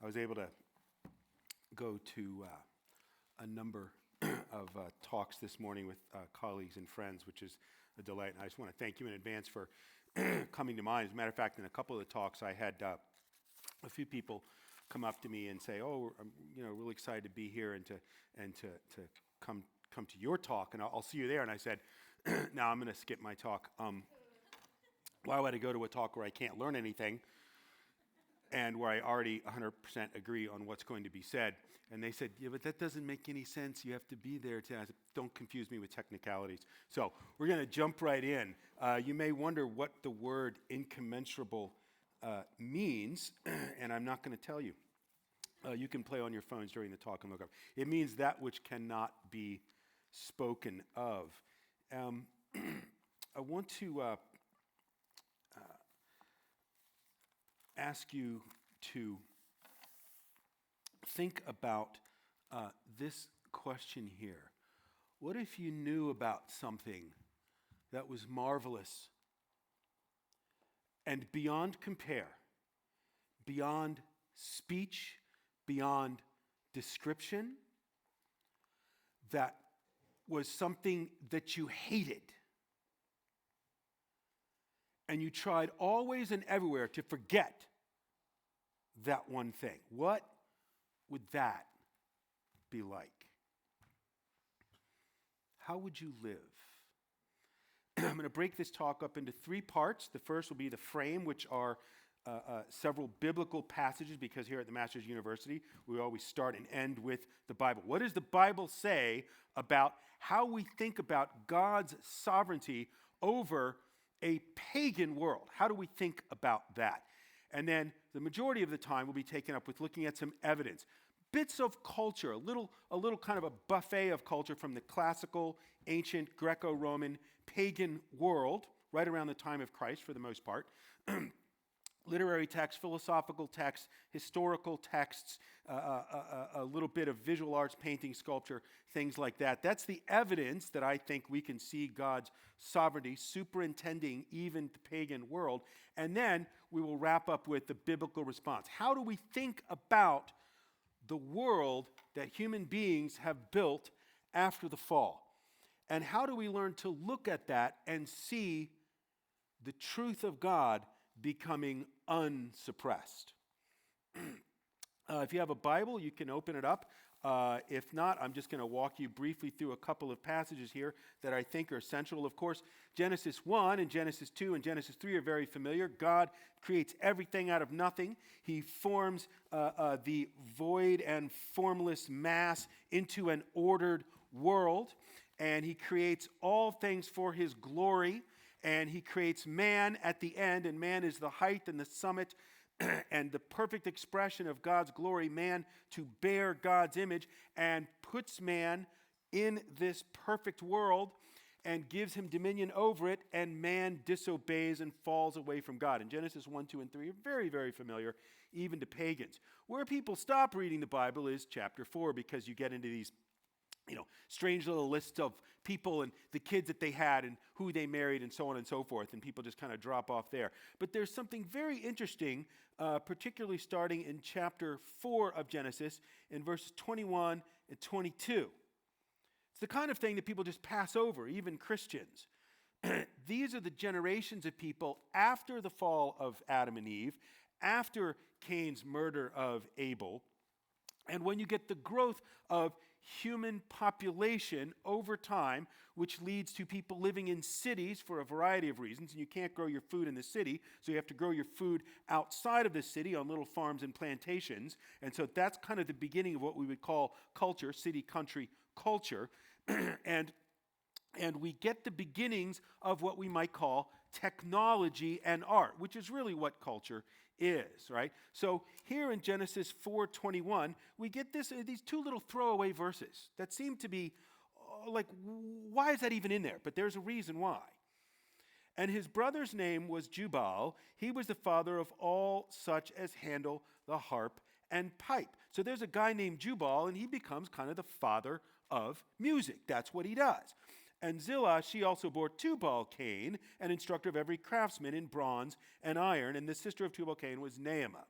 was able to go to a number of talks this morning with colleagues and friends, which is a delight. And I just want to thank you in advance for coming to mind. As a matter of fact, in a couple of the talks, I had a few people come up to me and say, "Oh, I'm really excited to be here and to come to your talk, and I'll see you there." And I said, "No, I'm going to skip my talk. Why would I go to a talk where I can't learn anything and where I already 100% agree on what's going to be said?" And they said, "Yeah, but that doesn't make any sense. You have to be there to." I said, "Don't confuse me with technicalities." So we're going to jump right in. You may wonder what the word incommensurable means, and I'm not going to tell you. You can play on your phones during the talk and look up. It means that which cannot be spoken of. I want to ask you to think about this question here. What if you knew about something that was marvelous and beyond compare, beyond speech, beyond description, that was something that you hated, and you tried always and everywhere to forget that one thing? What would that be like? How would you live? I'm going to break this talk up into three parts. The first will be the frame, which are several biblical passages, because here at the Masters University, we always start and end with the Bible. What does the Bible say about how we think about God's sovereignty over a pagan world? How do we think about that? And then the majority of the time will be taken up with looking at some evidence. Bits of culture, a little kind of a buffet of culture from the classical, ancient, Greco-Roman, pagan world, right around the time of Christ for the most part. Literary texts, philosophical texts, historical texts, a little bit of visual arts, painting, sculpture, things like that. That's the evidence that I think we can see God's sovereignty superintending even the pagan world. And then we will wrap up with the biblical response. How do we think about the world that human beings have built after the fall? And how do we learn to look at that and see the truth of God becoming unsuppressed? If you have a Bible, you can open it up. If not, I'm just going to walk you briefly through a couple of passages here that I think are central. Of course, Genesis 1 and Genesis 2 and Genesis 3 are very familiar. God creates everything out of nothing. He forms the void and formless mass into an ordered world, and he creates all things for his glory. And he creates man at the end, and man is the height and the summit and the perfect expression of God's glory, man to bear God's image, and puts man in this perfect world and gives him dominion over it, and man disobeys and falls away from God. And Genesis 1, 2, and 3 are very, very familiar, even to pagans. Where people stop reading the Bible is chapter 4, because you get into these strange little lists of people and the kids that they had and who they married and so on and so forth, and people just kind of drop off there. But there's something very interesting, particularly starting in chapter 4 of Genesis, in verses 21 and 22. It's the kind of thing that people just pass over, even Christians. These are the generations of people after the fall of Adam and Eve, after Cain's murder of Abel, and when you get the growth of human population over time, which leads to people living in cities for a variety of reasons, and you can't grow your food in the city, so you have to grow your food outside of the city on little farms and plantations. And so that's kind of the beginning of what we would call culture, city-country culture. and we get the beginnings of what we might call technology and art, which is really what culture is, right? So here in Genesis 4:21, we get these two little throwaway verses that seem to be like, why is that even in there? But there's a reason why. And his brother's name was Jubal. He was the father of all such as handle the harp and pipe. So there's a guy named Jubal, and he becomes kind of the father of music. That's what he does. And Zillah, she also bore Tubal-Cain, an instructor of every craftsman in bronze and iron, and the sister of Tubal-Cain was Naamah.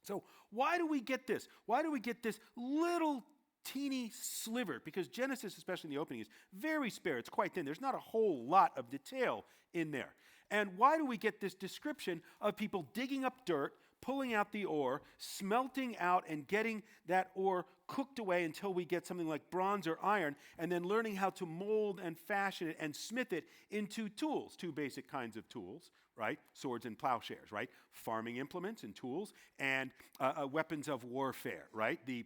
So why do we get this? Why do we get this little teeny sliver? Because Genesis, especially in the opening, is very spare. It's quite thin. There's not a whole lot of detail in there. And why do we get this description of people digging up dirt, pulling out the ore, smelting out and getting that ore cooked away until we get something like bronze or iron, and then learning how to mold and fashion it and smith it into tools, two basic kinds of tools, right? Swords and plowshares, right? Farming implements and tools, and weapons of warfare, right? The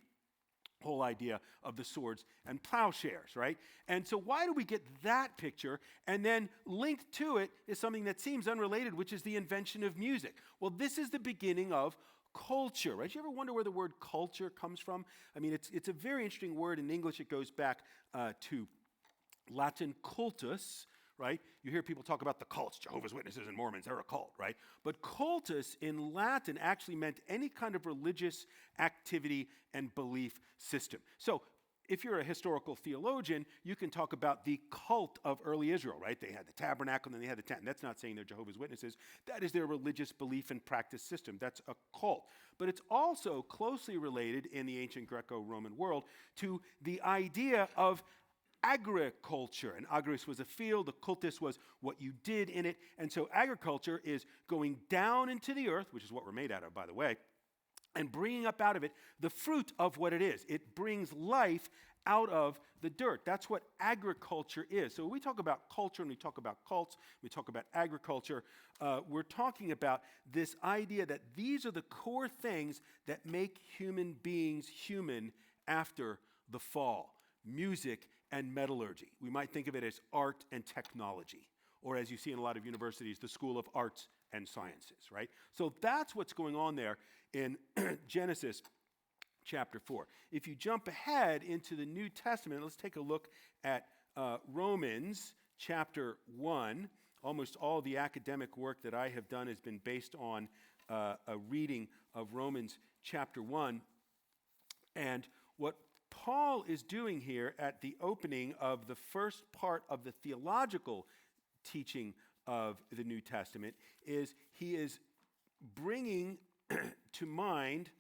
whole idea of the swords and plowshares, right? And so why do we get that picture? And then linked to it is something that seems unrelated, which is the invention of music. Well, this is the beginning of culture, right? You ever wonder where the word culture comes from? I mean, it's a very interesting word. In English, it goes back to Latin cultus, right? You hear people talk about the cults, Jehovah's Witnesses and Mormons, they're a cult, right? But cultus in Latin actually meant any kind of religious activity and belief system. So if you're a historical theologian, you can talk about the cult of early Israel, right? They had the tabernacle and then they had the tent. That's not saying they're Jehovah's Witnesses. That is their religious belief and practice system. That's a cult. But it's also closely related in the ancient Greco-Roman world to the idea of agriculture. And agris was a field, the cultus was what you did in it. And so agriculture is going down into the earth, which is what we're made out of, by the way, and bringing up out of it the fruit of what it is. It brings life out of the dirt. That's what agriculture is. So when we talk about culture and we talk about cults, we talk about agriculture, we're talking about this idea that these are the core things that make human beings human after the fall. Music and metallurgy. We might think of it as art and technology, or as you see in a lot of universities, the School of Arts and Sciences, right? So that's what's going on there in Genesis chapter 4. If you jump ahead into the New Testament, let's take a look at Romans chapter 1. Almost all the academic work that I have done has been based on a reading of Romans chapter 1. And what Paul is doing here at the opening of the first part of the theological teaching of the New Testament is he is bringing to mind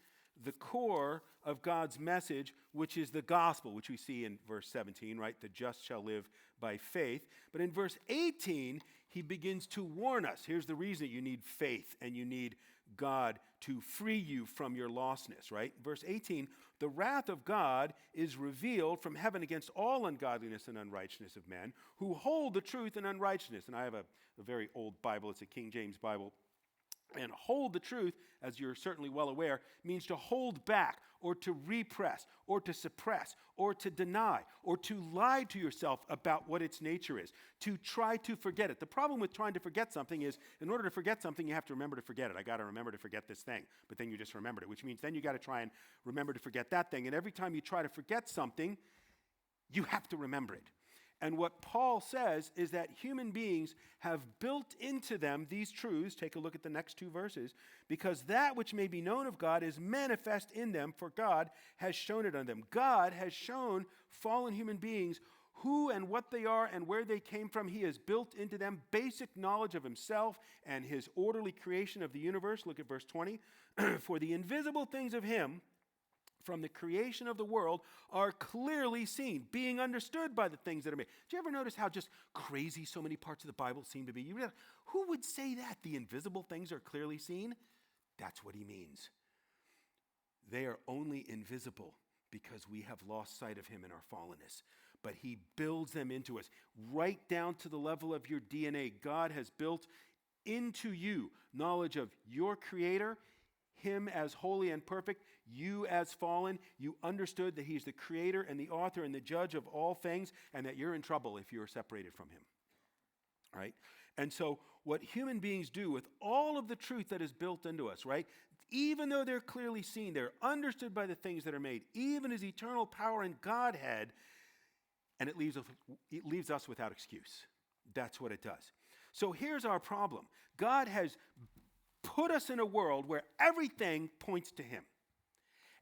the core of God's message, which is the gospel, which we see in verse 17, right? The just shall live by faith. But in verse 18, he begins to warn us. Here's the reason that you need faith and you need God to free you from your lostness, right? Verse 18, the wrath of God is revealed from heaven against all ungodliness and unrighteousness of men who hold the truth in unrighteousness. And I have a very old Bible. It's a King James Bible. And hold the truth, as you're certainly well aware, means to hold back or to repress or to suppress or to deny or to lie to yourself about what its nature is, to try to forget it. The problem with trying to forget something is in order to forget something, you have to remember to forget it. I got to remember to forget this thing, but then you just remembered it, which means then you got to try and remember to forget that thing. And every time you try to forget something, you have to remember it. And what Paul says is that human beings have built into them these truths. Take a look at the next two verses. Because that which may be known of God is manifest in them, for God has shown it unto them. God has shown fallen human beings who and what they are and where they came from. He has built into them basic knowledge of himself and his orderly creation of the universe. Look at verse 20. For the invisible things of him, from the creation of the world, are clearly seen, being understood by the things that are made. Do you ever notice how just crazy so many parts of the Bible seem to be? Who would say that? The invisible things are clearly seen? That's what he means. They are only invisible because we have lost sight of him in our fallenness. But he builds them into us, right down to the level of your DNA. God has built into you knowledge of your Creator, him as holy and perfect, you as fallen. You understood that he's the creator and the author and the judge of all things, and that you're in trouble if you're separated from him. Right? And so what human beings do with all of the truth that is built into us, right? Even though they're clearly seen, they're understood by the things that are made, even his eternal power and Godhead, and it leaves us without excuse. That's what it does. So here's our problem. God has put us in a world where everything points to him.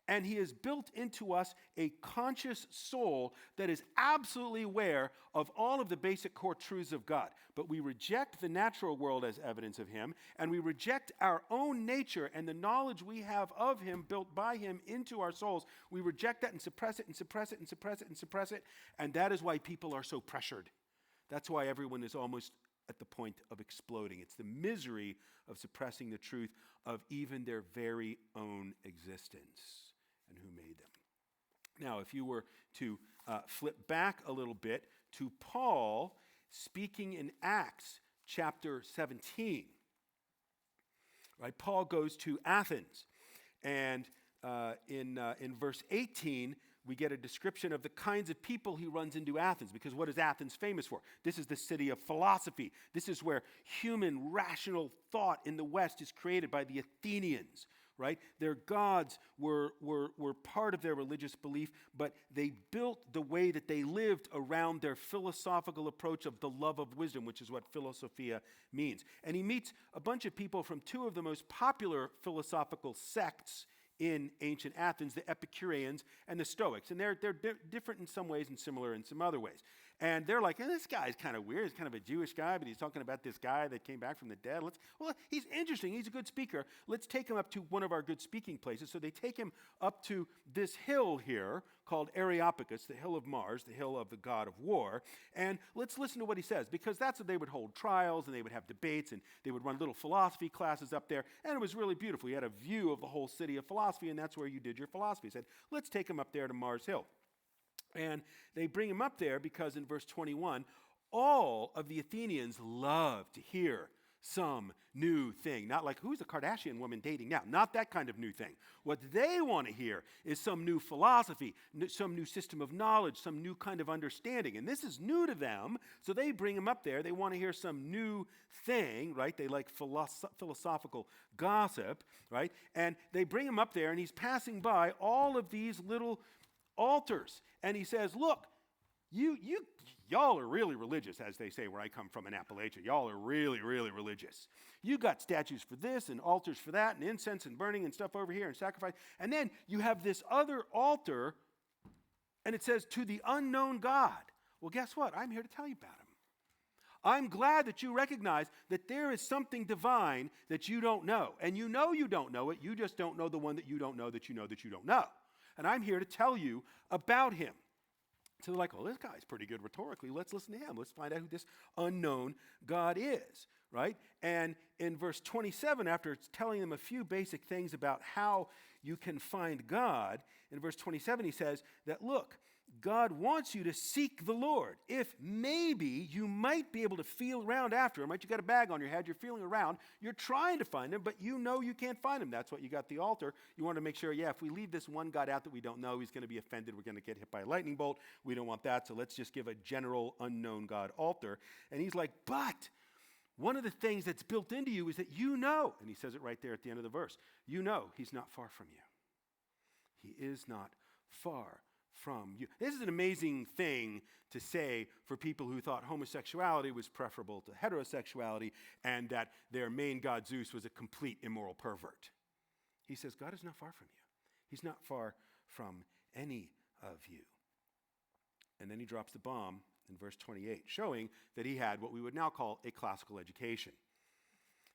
And he has built into us a conscious soul that is absolutely aware of all of the basic core truths of God. But we reject the natural world as evidence of him, and we reject our own nature and the knowledge we have of him built by him into our souls. We reject that and suppress it and suppress it and suppress it and suppress it. And that is why people are so pressured. That's why everyone is almost at the point of exploding. It's the misery of suppressing the truth of even their very own existence and who made them. Now, if you were to flip back a little bit to Paul speaking in Acts chapter 17, right? Paul goes to Athens, and in verse 18, we get a description of the kinds of people he runs into Athens, because what is Athens famous for? This is the city of philosophy. This is where human rational thought in the West is created by the Athenians, right? Their gods were part of their religious belief, but they built the way that they lived around their philosophical approach of the love of wisdom, which is what philosophia means. And he meets a bunch of people from two of the most popular philosophical sects in ancient Athens, the Epicureans and the Stoics. And they're different in some ways and similar in some other ways. And they're like, this guy's kind of weird. He's kind of a Jewish guy, but he's talking about this guy that came back from the dead. He's interesting. He's a good speaker. Let's take him up to one of our good speaking places. So they take him up to this hill here called Areopagus, the hill of Mars, the hill of the god of war. And let's listen to what he says, because that's what they would hold trials, and they would have debates, and they would run little philosophy classes up there. And it was really beautiful. You had a view of the whole city of philosophy, and that's where you did your philosophy. He said, let's take him up there to Mars Hill. And they bring him up there because in verse 21, all of the Athenians love to hear some new thing. Not like, who's the Kardashian woman dating now? Not that kind of new thing. What they want to hear is some new philosophy, some new system of knowledge, some new kind of understanding. And this is new to them, so they bring him up there. They want to hear some new thing, right? They like philosophical gossip, right? And they bring him up there, and he's passing by all of these little altars. And he says, look, y'all are really religious, as they say where I come from in Appalachia. Y'all are really, really religious. You got statues for this and altars for that and incense and burning and stuff over here and sacrifice. And then you have this other altar, and it says, to the unknown God. Well, guess what? I'm here to tell you about him. I'm glad that you recognize that there is something divine that you don't know. And you don't know it. You just don't know the one that you don't know that you know that you don't know. And I'm here to tell you about him. So they're like, well, this guy's pretty good rhetorically. Let's listen to him. Let's find out who this unknown God is, right? And in verse 27, after telling them a few basic things about how you can find God, in verse 27 he says that, look, God wants you to seek the Lord. If maybe you might be able to feel around after him, right? You got a bag on your head, you're feeling around, you're trying to find him, but you know you can't find him. That's what you got the altar. You want to make sure, if we leave this one God out that we don't know, he's going to be offended. We're going to get hit by a lightning bolt. We don't want that, so let's just give a general unknown God altar. And he's like, but one of the things that's built into you is that you know, and he says it right there at the end of the verse, you know he's not far from you. He is not far from you. This is an amazing thing to say for people who thought homosexuality was preferable to heterosexuality and that their main god Zeus was a complete immoral pervert. He says, God is not far from you. He's not far from any of you. And then he drops the bomb in verse 28, showing that he had what we would now call a classical education.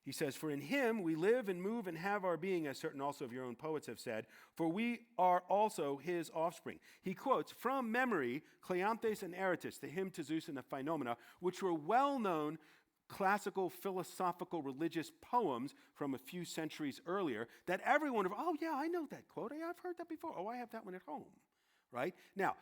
He says, for in him we live and move and have our being, as certain also of your own poets have said, for we are also his offspring. He quotes from memory Cleanthes and Aratus, the hymn to Zeus and the Phenomena, which were well-known classical, philosophical, religious poems from a few centuries earlier that everyone, I know that quote. I've heard that before. I have that one at home, right? Now,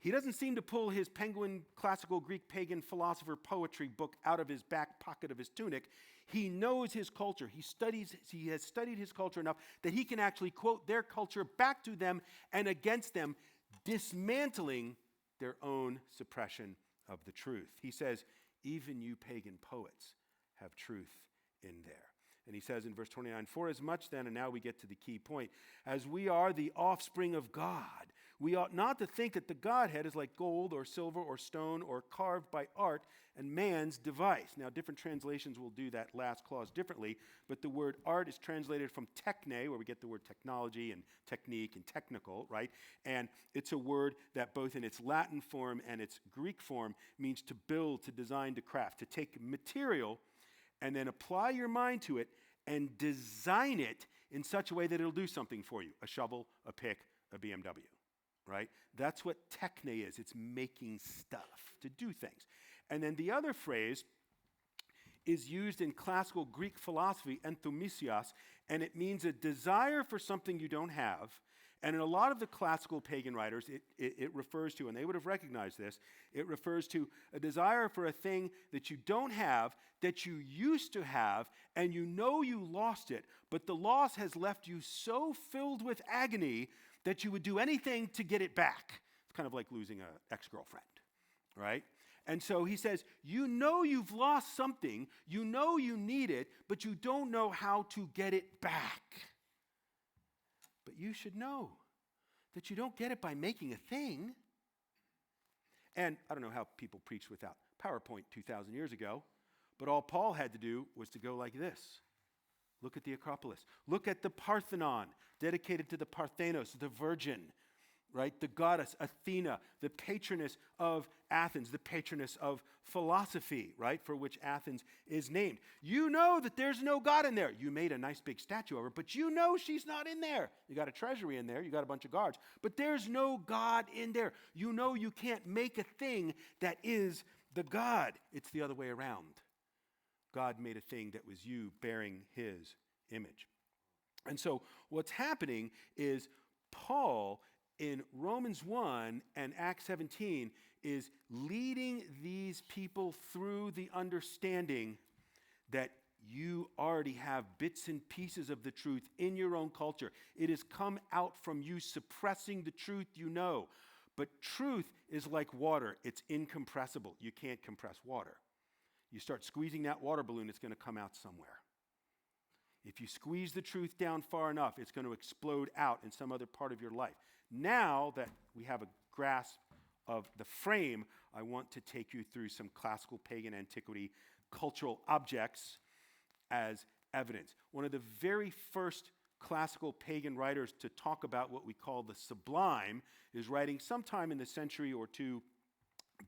he doesn't seem to pull his Penguin classical Greek pagan philosopher poetry book out of his back pocket of his tunic. He knows his culture. He has studied his culture enough that he can actually quote their culture back to them and against them, dismantling their own suppression of the truth. He says, even you pagan poets have truth in there. And he says in verse 29, for as much then, and now we get to the key point, as we are the offspring of God, We ought not to think that the Godhead is like gold or silver or stone or carved by art and man's device. Now, different translations will do that last clause differently, but the word art is translated from techne, where we get the word technology and technique and technical, right? And it's a word that both in its Latin form and its Greek form means to build, to design, to craft, to take material and then apply your mind to it and design it in such a way that it'll do something for you. A shovel, a pick, a BMW. Right? That's what techne is. It's making stuff to do things. And then the other phrase is used in classical Greek philosophy, enthumisios, and it means a desire for something you don't have. And in a lot of the classical pagan writers, it refers to, and they would have recognized this, it refers to a desire for a thing that you don't have, that you used to have, and you know you lost it, but the loss has left you so filled with agony that you would do anything to get it back. It's kind of like losing an ex-girlfriend, right? And so he says, you know you've lost something, you know you need it, but you don't know how to get it back. But you should know that you don't get it by making a thing. And I don't know how people preached without PowerPoint 2,000 years ago, but all Paul had to do was to go like this. Look at the Acropolis. Look at the Parthenon, dedicated to the Parthenos, the Virgin, right? The goddess Athena, the patroness of Athens, the patroness of philosophy, right? For which Athens is named. You know that there's no God in there. You made a nice big statue of her, but you know she's not in there. You got a treasury in there. You got a bunch of guards, but there's no God in there. You know you can't make a thing that is the God. It's the other way around. God made a thing that was you bearing his image. And so what's happening is Paul in Romans 1 and Acts 17 is leading these people through the understanding that you already have bits and pieces of the truth in your own culture. It has come out from you suppressing the truth you know. But truth is like water. It's incompressible. You can't compress water. You start squeezing that water balloon, it's going to come out somewhere. If you squeeze the truth down far enough, it's going to explode out in some other part of your life. Now that we have a grasp of the frame, I want to take you through some classical pagan antiquity cultural objects as evidence. One of the very first classical pagan writers to talk about what we call the sublime is writing sometime in the century or two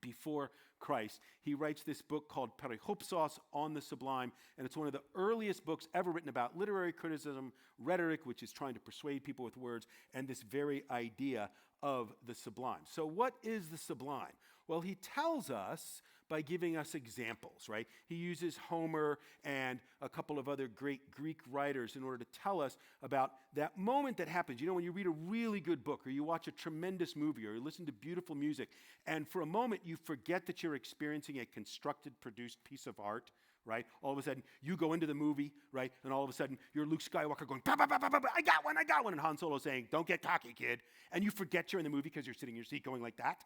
before Christ. He writes this book called Perihopsos on the Sublime, and it's one of the earliest books ever written about literary criticism, rhetoric, which is trying to persuade people with words, and this very idea of the sublime. So what is the sublime? Well, he tells us by giving us examples, right? He uses Homer and a couple of other great Greek writers in order to tell us about that moment that happens. You know, when you read a really good book or you watch a tremendous movie or you listen to beautiful music, and for a moment you forget that you're experiencing a constructed, produced piece of art, right? All of a sudden, you go into the movie, right? And all of a sudden, you're Luke Skywalker going, bah, bah, bah, bah, bah, I got one. And Han Solo saying, don't get cocky, kid. And you forget you're in the movie because you're sitting in your seat going like that,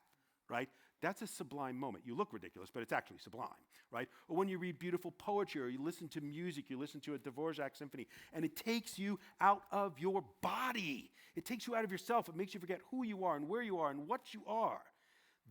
right? That's a sublime moment. You look ridiculous, but it's actually sublime, right? Or when you read beautiful poetry or you listen to music, you listen to a Dvorak symphony, and it takes you out of your body. It takes you out of yourself. It makes you forget who you are and where you are and what you are.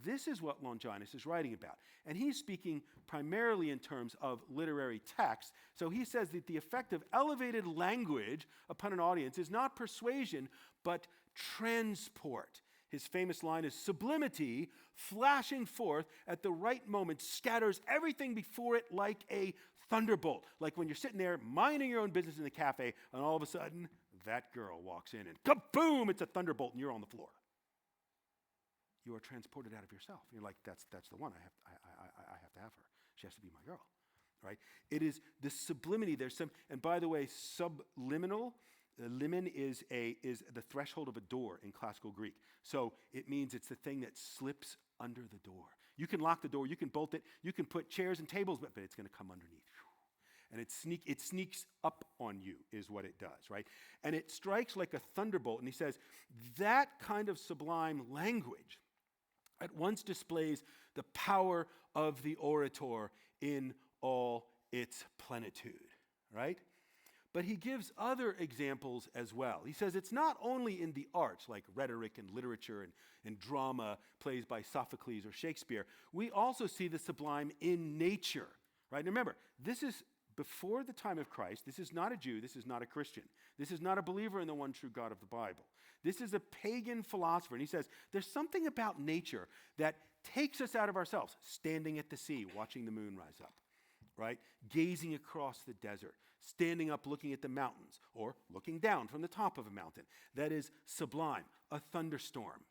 This is what Longinus is writing about. And he's speaking primarily in terms of literary text. So he says that the effect of elevated language upon an audience is not persuasion, but transport. His famous line is, sublimity, flashing forth at the right moment, scatters everything before it like a thunderbolt. Like when you're sitting there minding your own business in the cafe, and all of a sudden, that girl walks in and kaboom, it's a thunderbolt, and you're on the floor. You are transported out of yourself. You're like, that's the one. I have to have her. She has to be my girl, right? It is the sublimity. There's some, and by the way, subliminal. Limen is the threshold of a door in classical Greek. So it means it's the thing that slips under the door. You can lock the door, you can bolt it, you can put chairs and tables, but it's going to come underneath. And it sneaks up on you is what it does, right? And it strikes like a thunderbolt. And he says, that kind of sublime language at once displays the power of the orator in all its plenitude, right? But he gives other examples as well. He says it's not only in the arts, like rhetoric and literature and drama, plays by Sophocles or Shakespeare. We also see the sublime in nature, right? And remember, this is before the time of Christ. This is not a Jew. This is not a Christian. This is not a believer in the one true God of the Bible. This is a pagan philosopher. And he says there's something about nature that takes us out of ourselves, standing at the sea, watching the moon rise up, right? Gazing across the desert, standing up looking at the mountains, or looking down from the top of a mountain. That is sublime. A thunderstorm,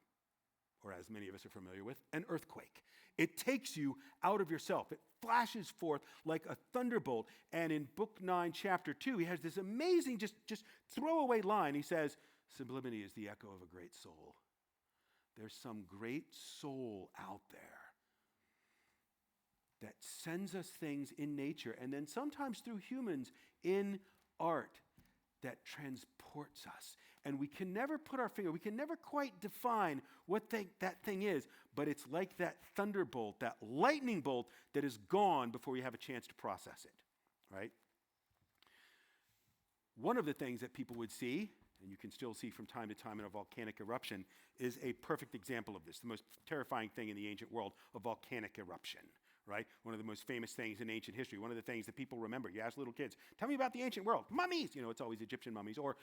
or as many of us are familiar with, an earthquake. It takes you out of yourself. It flashes forth like a thunderbolt. And in book 9, chapter 2, he has this amazing, just throwaway line. He says, sublimity is the echo of a great soul. There's some great soul out there that sends us things in nature, and then sometimes through humans in art, that transports us. And we can never put our finger, we can never quite define what that thing is, but it's like that thunderbolt, that lightning bolt that is gone before you have a chance to process it, right? One of the things that people would see, and you can still see from time to time in a volcanic eruption, is a perfect example of this, the most terrifying thing in the ancient world, a volcanic eruption. Right? One of the most famous things in ancient history, one of the things that people remember. You ask little kids, tell me about the ancient world. Mummies! It's always Egyptian mummies. Or,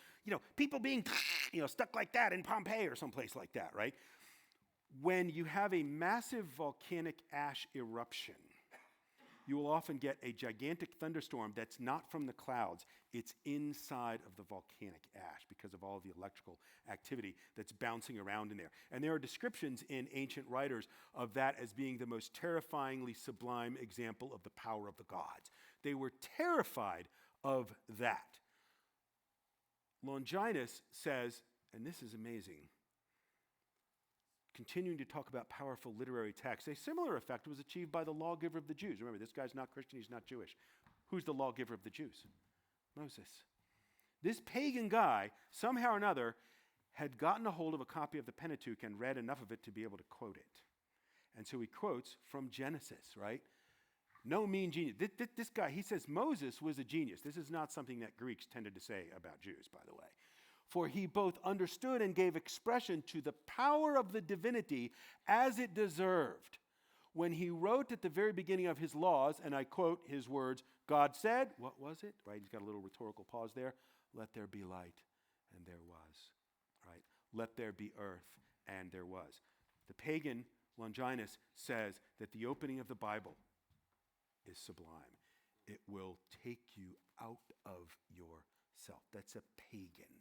people being, stuck like that in Pompeii or someplace like that, right? When you have a massive volcanic ash eruption, you will often get a gigantic thunderstorm that's not from the clouds. It's inside of the volcanic ash because of all the electrical activity that's bouncing around in there. And there are descriptions in ancient writers of that as being the most terrifyingly sublime example of the power of the gods. They were terrified of that. Longinus says, and this is amazing, continuing to talk about powerful literary texts, a similar effect was achieved by the lawgiver of the Jews. Remember, this guy's not Christian, he's not Jewish. Who's the lawgiver of the Jews? Moses. This pagan guy, somehow or another, had gotten a hold of a copy of the Pentateuch and read enough of it to be able to quote it. And so he quotes from Genesis, right? No mean genius. This guy, he says Moses was a genius. This is not something that Greeks tended to say about Jews, by the way. For he both understood and gave expression to the power of the divinity as it deserved. When he wrote at the very beginning of his laws, and I quote his words, God said, what was it? Right, he's got a little rhetorical pause there. Let there be light, and there was. Right, let there be earth, and there was. The pagan Longinus says that the opening of the Bible is sublime. It will take you out of yourself. That's a pagan.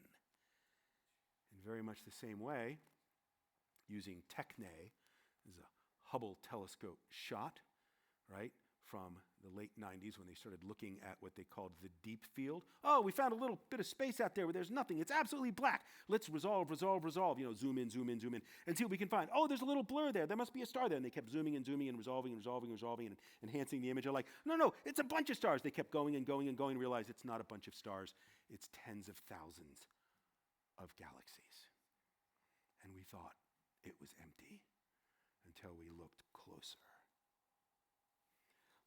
In very much the same way, using techne, is a Hubble telescope shot, right, from the late 90s when they started looking at what they called the deep field. Oh, we found a little bit of space out there where there's nothing. It's absolutely black. Let's resolve. Zoom in, and see what we can find. Oh, there's a little blur there. There must be a star there. And they kept zooming and resolving and enhancing the image. They're like, no, it's a bunch of stars. They kept going and realized it's not a bunch of stars. It's tens of thousands of galaxies. And we thought it was empty until we looked closer.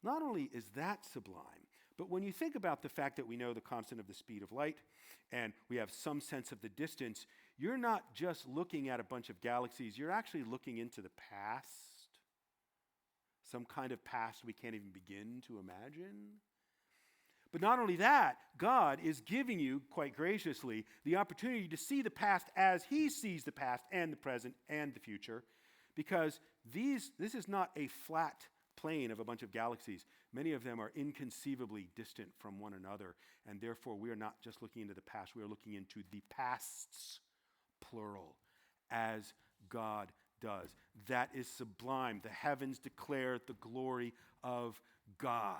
Not only is that sublime, but when you think about the fact that we know the constant of the speed of light and we have some sense of the distance, you're not just looking at a bunch of galaxies, you're actually looking into the past, some kind of past we can't even begin to imagine. But not only that, God is giving you, quite graciously, the opportunity to see the past as he sees the past and the present and the future, because this is not a flat plane of a bunch of galaxies. Many of them are inconceivably distant from one another, and therefore we are not just looking into the past, we are looking into the pasts, plural, as God does. That is sublime. The heavens declare the glory of God,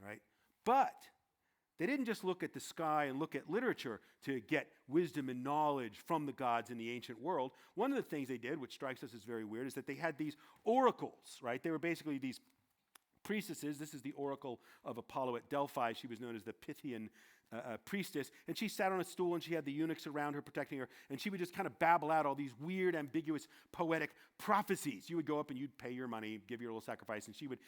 right? But they didn't just look at the sky and look at literature to get wisdom and knowledge from the gods in the ancient world. One of the things they did, which strikes us as very weird, is that they had these oracles, right? They were basically these priestesses. This is the oracle of Apollo at Delphi. She was known as the Pythian priestess, and she sat on a stool, and she had the eunuchs around her protecting her, and she would just kind of babble out all these weird, ambiguous, poetic prophecies. You would go up and you'd pay your money, give your little sacrifice, and she would,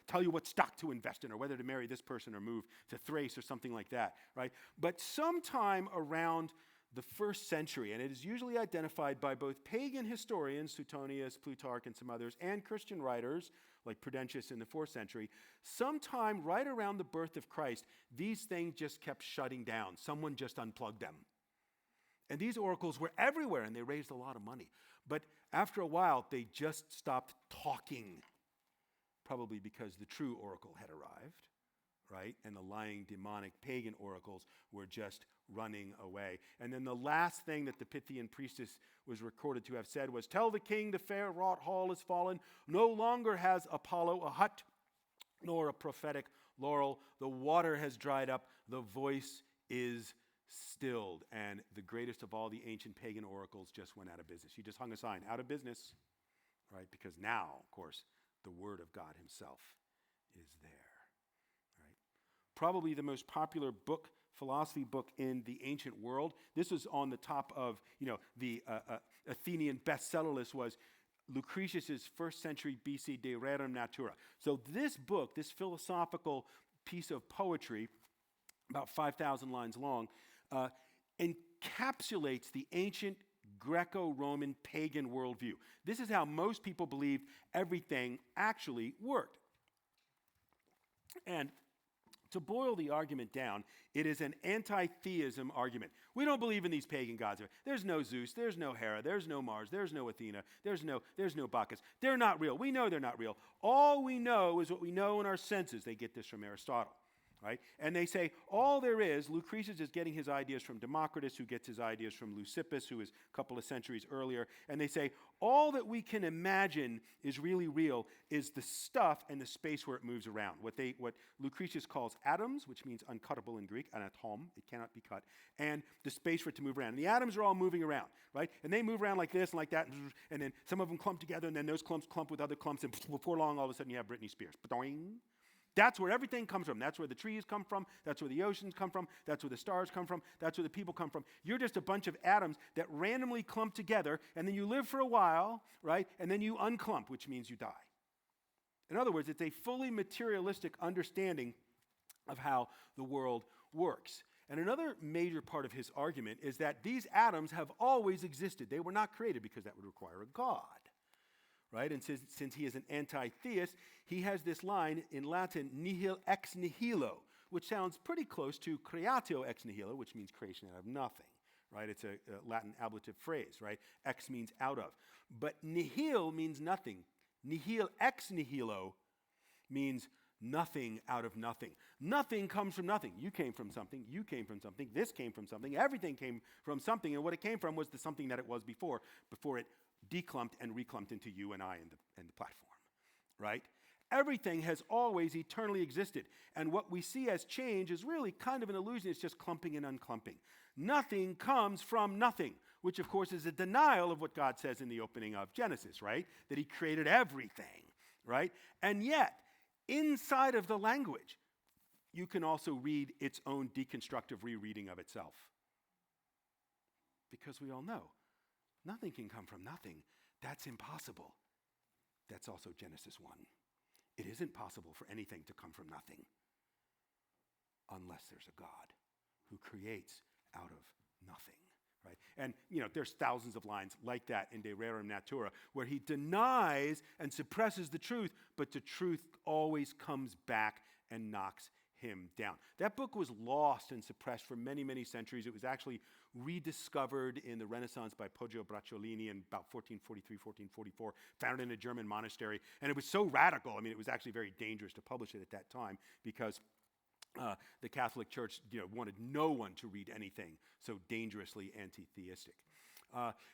tell you what stock to invest in, or whether to marry this person or move to Thrace or something like that, right? But sometime around the 1st century, and it is usually identified by both pagan historians, Suetonius, Plutarch, and some others, and Christian writers like Prudentius in the 4th century, sometime right around the birth of Christ, these things just kept shutting down. Someone just unplugged them. And these oracles were everywhere, and they raised a lot of money. But after a while, they just stopped talking, probably because the true oracle had arrived, right? And the lying, demonic, pagan oracles were just running away. And then the last thing that the Pythian priestess was recorded to have said was, "Tell the king the fair wrought hall is fallen. No longer has Apollo a hut, nor a prophetic laurel. The water has dried up. The voice is stilled." And the greatest of all the ancient pagan oracles just went out of business. He just hung a sign, "Out of business," right? Because now, of course, the word of God himself is there, right? Probably the most popular book, philosophy book in the ancient world. This was on the top of, the Athenian bestseller list, was Lucretius's 1st century BC De Rerum Natura. So this book, this philosophical piece of poetry, about 5,000 lines long, encapsulates the ancient Greco-Roman pagan worldview. This is how most people believed everything actually worked. And to boil the argument down, it is an anti-theism argument. We don't believe in these pagan gods. There's no Zeus, there's no Hera, there's no Mars, there's no Athena, there's no Bacchus. They're not real. We know they're not real. All we know is what we know in our senses. They get this from Aristotle, right? And they say all there is, Lucretius is getting his ideas from Democritus, who gets his ideas from Leucippus, who is a couple of centuries earlier, and they say all that we can imagine is really real is the stuff and the space where it moves around. What Lucretius calls atoms, which means uncuttable in Greek, anatom, it cannot be cut, and the space for it to move around. And the atoms are all moving around, right? And they move around like this and like that, and then some of them clump together, and then those clumps clump with other clumps, and before long, all of a sudden, you have Britney Spears. Ba-doing. That's where everything comes from. That's where the trees come from. That's where the oceans come from. That's where the stars come from. That's where the people come from. You're just a bunch of atoms that randomly clump together, and then you live for a while, right? And then you unclump, which means you die. In other words, it's a fully materialistic understanding of how the world works. And another major part of his argument is that these atoms have always existed. They were not created because that would require a god. Right? And since he is an anti-theist, he has this line in Latin, nihil ex nihilo, which sounds pretty close to creatio ex nihilo, which means creation out of nothing. Right? It's a Latin ablative phrase, right? Ex means out of. But nihil means nothing. Nihil ex nihilo means nothing out of nothing. Nothing comes from nothing. You came from something. You came from something. This came from something. Everything came from something. And what it came from was the something that it was before it declumped and reclumped into you and I and the platform, right? Everything has always eternally existed. And what we see as change is really kind of an illusion. It's just clumping and unclumping. Nothing comes from nothing, which of course is a denial of what God says in the opening of Genesis, right? That he created everything, right? And yet, inside of the language, you can also read its own deconstructive rereading of itself. Because we all know, nothing can come from nothing. That's impossible. That's also Genesis 1. It isn't possible for anything to come from nothing unless there's a God who creates out of nothing, right? And, there's thousands of lines like that in De Rerum Natura where he denies and suppresses the truth, but the truth always comes back and knocks him down. That book was lost and suppressed for many, many centuries. It was actually rediscovered in the Renaissance by Poggio Bracciolini in about 1443, 1444, found in a German monastery. And it was so radical, it was actually very dangerous to publish it at that time because the Catholic Church wanted no one to read anything so dangerously anti-theistic.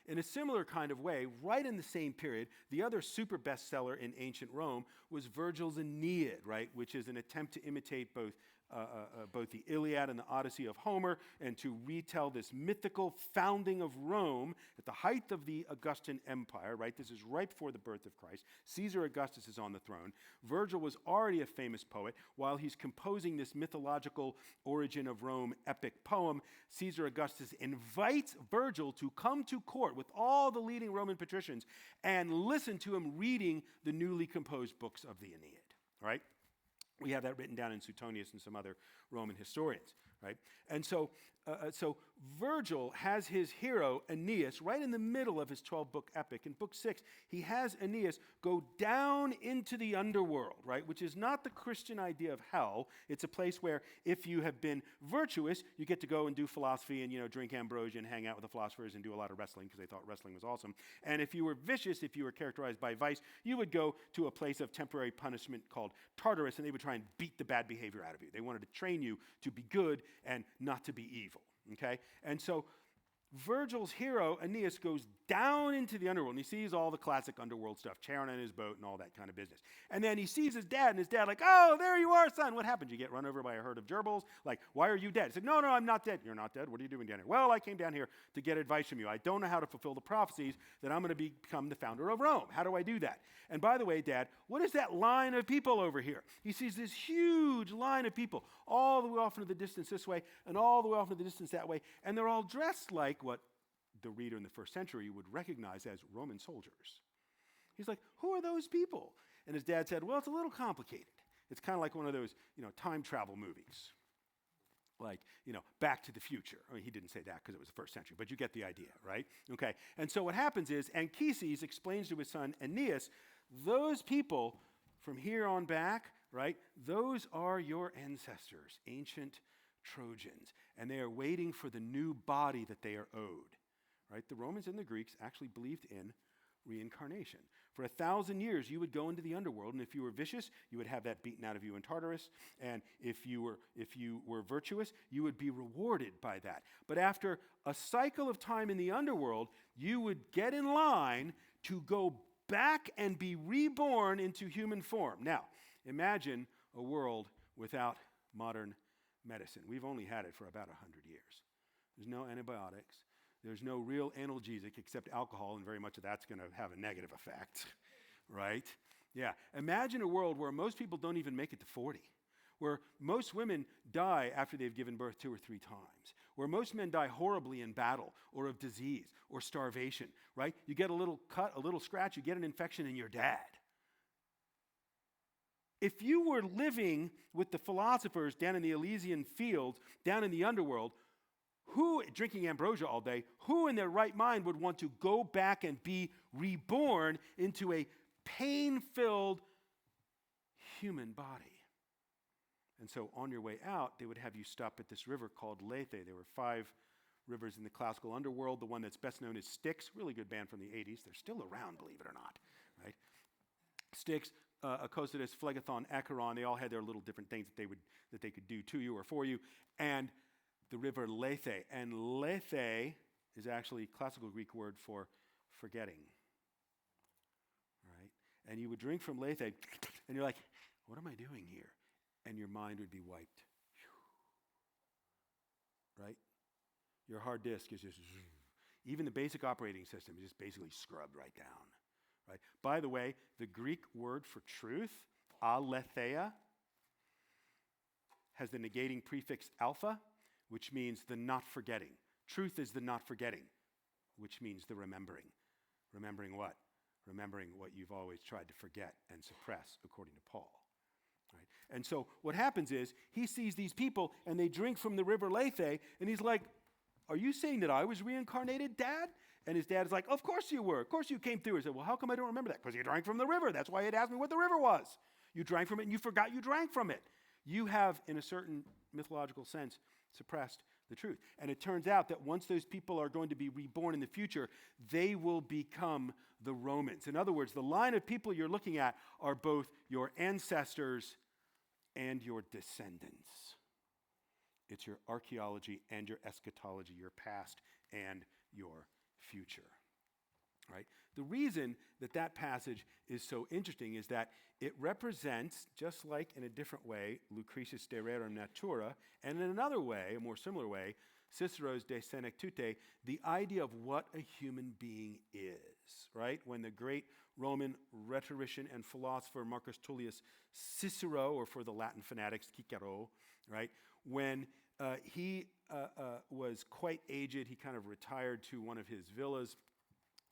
In a similar kind of way, right in the same period, the other super bestseller in ancient Rome was Virgil's Aeneid, right, which is an attempt to imitate both both the Iliad and the Odyssey of Homer, and to retell this mythical founding of Rome at the height of the Augustan Empire, right? This is right before the birth of Christ. Caesar Augustus is on the throne. Virgil was already a famous poet. While he's composing this mythological origin of Rome epic poem, Caesar Augustus invites Virgil to come to court with all the leading Roman patricians and listen to him reading the newly composed books of the Aeneid, right? We have that written down in Suetonius and some other Roman historians, right? And so Virgil has his hero, Aeneas, right in the middle of his 12-book epic. In book 6, he has Aeneas go down into the underworld, right? Which is not the Christian idea of hell. It's a place where if you have been virtuous, you get to go and do philosophy and, drink ambrosia and hang out with the philosophers and do a lot of wrestling because they thought wrestling was awesome. And if you were vicious, if you were characterized by vice, you would go to a place of temporary punishment called Tartarus, and they would try and beat the bad behavior out of you. They wanted to train you to be good and not to be evil, okay? And so Virgil's hero, Aeneas, goes down into the underworld, and he sees all the classic underworld stuff, Charon in his boat and all that kind of business. And then he sees his dad, and his dad like, oh, there you are, son. What happened? You get run over by a herd of gerbils? Like, why are you dead? He said, no, I'm not dead. You're not dead? What are you doing down here? Well, I came down here to get advice from you. I don't know how to fulfill the prophecies that I'm going to become the founder of Rome. How do I do that? And by the way, Dad, what is that line of people over here? He sees this huge line of people all the way off into the distance this way and all the way off into the distance that way, and they're all dressed like what the reader in the first century would recognize as Roman soldiers. He's like, who are those people? And his dad said, well, it's a little complicated. It's kind of like one of those, time travel movies. Like, Back to the Future. I mean, he didn't say that because it was the first century, but you get the idea, right? Okay. And so what happens is, Anchises explains to his son Aeneas, those people from here on back, right, those are your ancestors, ancient Trojans, and they are waiting for the new body that they are owed. Right? The Romans and the Greeks actually believed in reincarnation. For 1,000 years, you would go into the underworld, and if you were vicious, you would have that beaten out of you in Tartarus. And if you were virtuous, you would be rewarded by that. But after a cycle of time in the underworld, you would get in line to go back and be reborn into human form. Now, imagine a world without modern medicine. We've only had it for about 100 years. There's no antibiotics. There's no real analgesic except alcohol, and very much of that's going to have a negative effect, right? Yeah. Imagine a world where most people don't even make it to 40, where most women die after they've given birth 2 or 3 times, where most men die horribly in battle or of disease or starvation, right? You get a little cut, a little scratch, you get an infection, and you're dead. If you were living with the philosophers down in the Elysian fields, down in the underworld, who, drinking ambrosia all day, who in their right mind would want to go back and be reborn into a pain-filled human body? And so on your way out, they would have you stop at this river called Lethe. There were 5 rivers in the classical underworld. The one that's best known is Styx, really good band from the 80s. They're still around, believe it or not, right? Styx, Acosatus, Phlegethon, Acheron, they all had their little different things that they could do to you or for you. And the river Lethe. And Lethe is actually a classical Greek word for forgetting. Right? And you would drink from Lethe, and you're like, what am I doing here? And your mind would be wiped. Right? Your hard disk is just, even the basic operating system is just basically scrubbed right down. Right? By the way, the Greek word for truth, aletheia, has the negating prefix alpha, which means the not forgetting. Truth is the not forgetting, which means the remembering. Remembering what? Remembering what you've always tried to forget and suppress, according to Paul. Right? And so what happens is, he sees these people, and they drink from the river Lethe, and he's like, are you saying that I was reincarnated, Dad? And his dad is like, of course you were. Of course you came through. He said, well, how come I don't remember that? Because you drank from the river. That's why he'd asked me what the river was. You drank from it, and you forgot you drank from it. You have, in a certain mythological sense, suppressed the truth. And it turns out that once those people are going to be reborn in the future, they will become the Romans. In other words, the line of people you're looking at are both your ancestors and your descendants. It's your archaeology and your eschatology, your past and your future. Right? The reason that passage is so interesting is that it represents, just like in a different way, Lucretius' De Rerum Natura, and in another way, a more similar way, Cicero's De Senectute, the idea of what a human being is, right? When the great Roman rhetorician and philosopher Marcus Tullius Cicero, or for the Latin fanatics, Cicero, right? When he was quite aged, he kind of retired to one of his villas.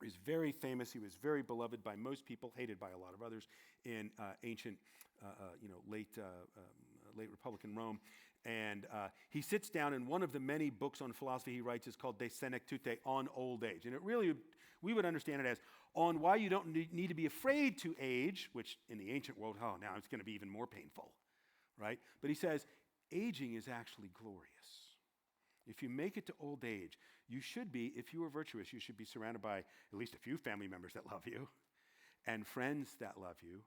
He was very famous. He was very beloved by most people, hated by a lot of others in ancient, late Republican Rome. And he sits down, and one of the many books on philosophy he writes is called De Senectute, on old age. And it really, we would understand it as on why you don't need to be afraid to age, which in the ancient world, now it's going to be even more painful, right? But he says, aging is actually glorious. If you make it to old age, you should be, if you are virtuous, you should be surrounded by at least a few family members that love you and friends that love you.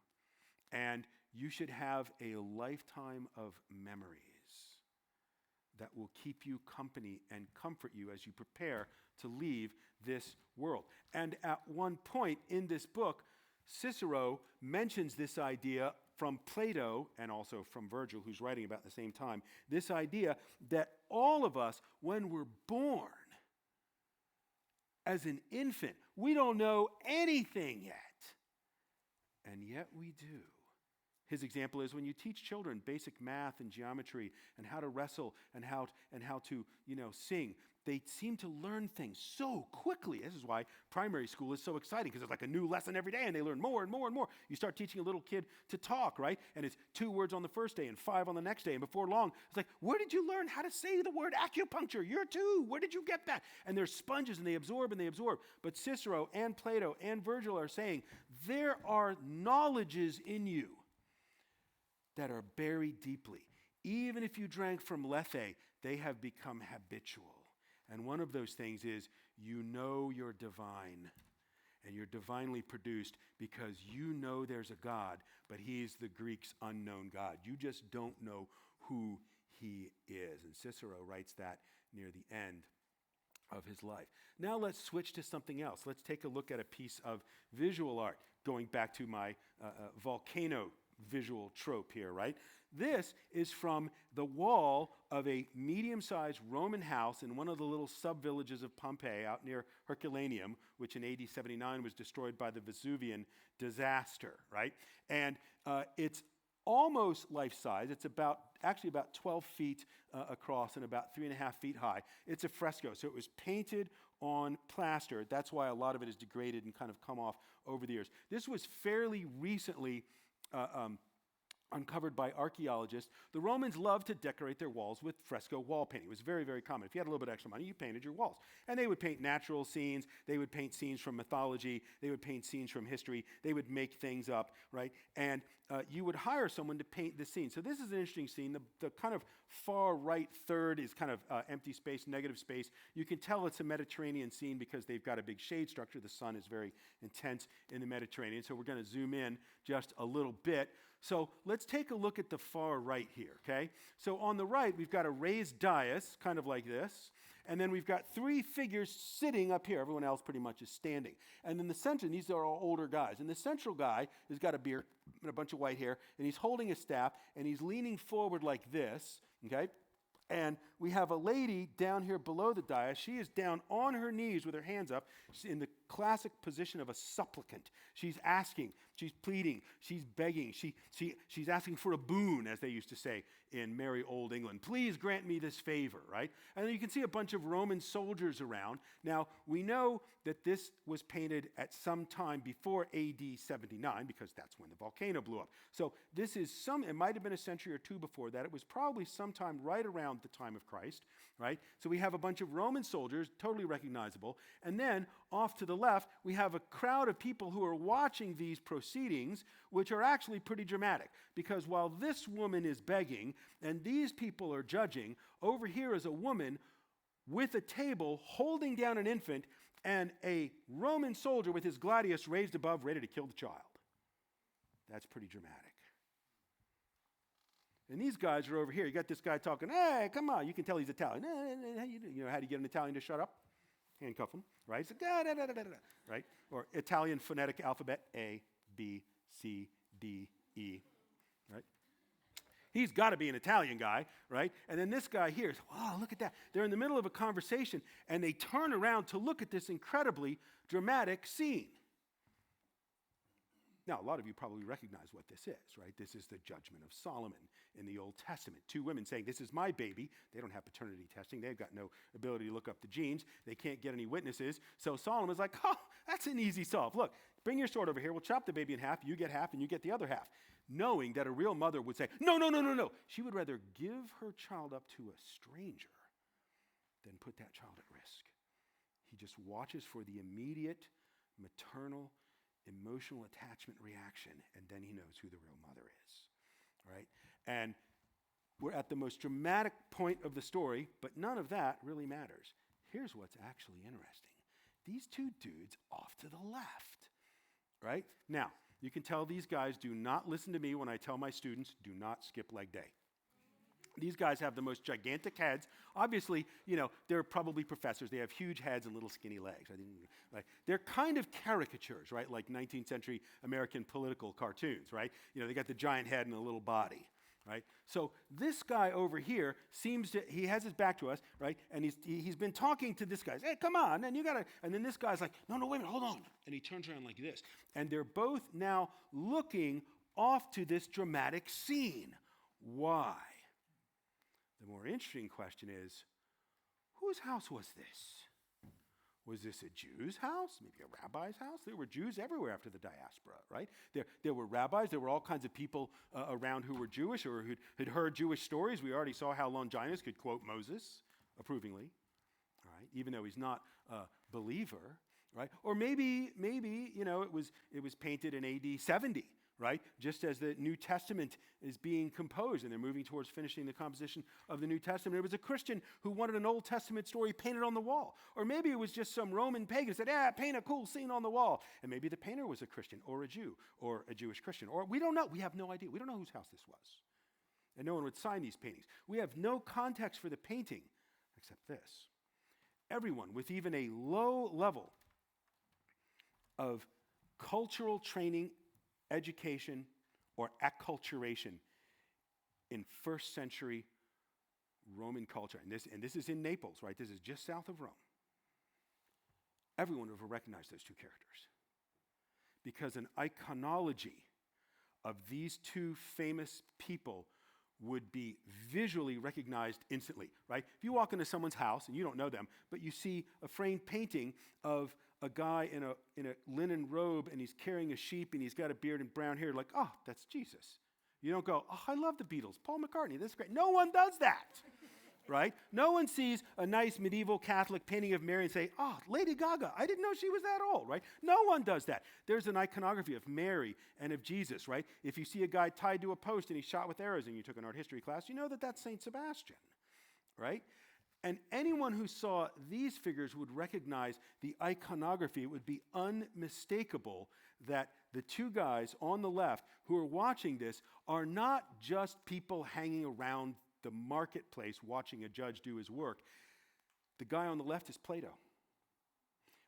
And you should have a lifetime of memories that will keep you company and comfort you as you prepare to leave this world. And at one point in this book, Cicero mentions this idea from Plato and also from Virgil, who's writing about the same time, this idea that all of us, when we're born as an infant, we don't know anything yet. And yet we do. His example is when you teach children basic math and geometry and how to wrestle and how to sing, they seem to learn things so quickly. This is why primary school is so exciting, because it's like a new lesson every day and they learn more and more and more. You start teaching a little kid to talk, right? And it's 2 words on the first day and 5 on the next day. And before long, it's like, where did you learn how to say the word acupuncture? You're 2. Where did you get that? And they're sponges and they absorb and they absorb. But Cicero and Plato and Virgil are saying there are knowledges in you that are buried deeply. Even if you drank from Lethe, they have become habitual. And one of those things is you know you're divine, and you're divinely produced because you know there's a God, but he's the Greeks' unknown God. You just don't know who he is. And Cicero writes that near the end of his life. Now let's switch to something else. Let's take a look at a piece of visual art, going back to my volcano visual trope here, right? This is from the wall of a medium-sized Roman house in one of the little sub-villages of Pompeii out near Herculaneum, which in AD 79 was destroyed by the Vesuvian disaster, right? And it's almost life-size. It's actually about 12 feet across and about 3.5 feet high. It's a fresco, so it was painted on plaster. That's why a lot of it is degraded and kind of come off over the years. This was fairly recently uncovered by archaeologists. The Romans loved to decorate their walls with fresco wall painting. It was very, very common. If you had a little bit of extra money, you painted your walls. And they would paint natural scenes. They would paint scenes from mythology. They would paint scenes from history. They would make things up, right? And you would hire someone to paint the scene. So this is an interesting scene. The kind of far right third is kind of empty space, negative space. You can tell it's a Mediterranean scene because they've got a big shade structure. The sun is very intense in the Mediterranean. So we're going to zoom in just a little bit. So let's take a look at the far right here, okay? So on the right, we've got a raised dais, kind of like this. And then we've got 3 figures sitting up here. Everyone else pretty much is standing. And in the center, these are all older guys. And the central guy has got a beard and a bunch of white hair, and he's holding a staff, and he's leaning forward like this, okay? And we have a lady down here below the dais. She is down on her knees with her hands up. She's in the classic position of a supplicant. She's asking, she's pleading, she's begging, she's asking for a boon, as they used to say in merry old England. Please grant me this favor, right? And then you can see a bunch of Roman soldiers around. Now, we know that this was painted at some time before AD 79, because that's when the volcano blew up. So this is it might have been a century or 2 before that. It was probably sometime right around the time of Christ, right? So we have a bunch of Roman soldiers, totally recognizable. And then off to the left, we have a crowd of people who are watching these proceedings, which are actually pretty dramatic. Because while this woman is begging and these people are judging, over here is a woman with a table holding down an infant and a Roman soldier with his gladius raised above, ready to kill the child. That's pretty dramatic. And these guys are over here. You got this guy talking, hey, come on. You can tell he's Italian. How do you get an Italian to shut up? handcuff them, right? It's like, da, da, da, da, da, da, right? Or Italian phonetic alphabet, A, B, C, D, E, right? He's got to be an Italian guy, right? And then this guy here is, wow, look at that. They're in the middle of a conversation, and they turn around to look at this incredibly dramatic scene. Now, a lot of you probably recognize what this is, right? This is the judgment of Solomon in the Old Testament. Two women saying, this is my baby. They don't have paternity testing. They've got no ability to look up the genes. They can't get any witnesses. So Solomon's like, oh, that's an easy solve. Look, bring your sword over here. We'll chop the baby in half. You get half, and you get the other half. Knowing that a real mother would say, no, no, no, no, no. She would rather give her child up to a stranger than put that child at risk. He just watches for the immediate maternal emotional attachment reaction, and then he knows who the real mother is, right? And we're at the most dramatic point of the story, but none of that really matters. Here's what's actually interesting. These two dudes off to the left, right? Now, you can tell these guys do not listen to me when I tell my students, do not skip leg day. These guys have the most gigantic heads. Obviously, they're probably professors. They have huge heads and little skinny legs. Right? They're kind of caricatures, right? Like 19th century American political cartoons, right? They got the giant head and a little body, right? So this guy over here he has his back to us, right? And he's been talking to this guy. Hey, come on, and and then this guy's like, no, wait a minute, hold on. And he turns around like this. And they're both now looking off to this dramatic scene. Why? The more interesting question is, whose house was this? Was this a Jew's house? Maybe a rabbi's house? There were Jews everywhere after the diaspora, right? There were rabbis. There were all kinds of people around who were Jewish or who had heard Jewish stories. We already saw how Longinus could quote Moses approvingly, right? Even though he's not a believer, right? Or maybe it was painted in AD 70. Right? Just as the New Testament is being composed and they're moving towards finishing the composition of the New Testament. It was a Christian who wanted an Old Testament story painted on the wall. Or maybe it was just some Roman pagan who said, paint a cool scene on the wall. And maybe the painter was a Christian or a Jew or a Jewish Christian. Or we don't know. We have no idea. We don't know whose house this was. And no one would sign these paintings. We have no context for the painting except this. Everyone with even a low level of cultural training, education, or acculturation in first century Roman culture, and this is in Naples, right? This is just south of Rome. Everyone would have recognized those two characters because an iconology of these two famous people would be visually recognized instantly, right? If you walk into someone's house and you don't know them, but you see a framed painting of a guy in a linen robe and he's carrying a sheep and he's got a beard and brown hair, like, oh, that's Jesus. You don't go, oh, I love the Beatles, Paul McCartney, this is great. No one does that, right? No one sees a nice medieval Catholic painting of Mary and say, oh, Lady Gaga, I didn't know she was that old, right? No one does that. There's an iconography of Mary and of Jesus, right? If you see a guy tied to a post and he's shot with arrows and you took an art history class, you know that that's St. Sebastian, right? And anyone who saw these figures would recognize the iconography. It would be unmistakable that the two guys on the left who are watching this are not just people hanging around the marketplace watching a judge do his work. The guy on the left is Plato.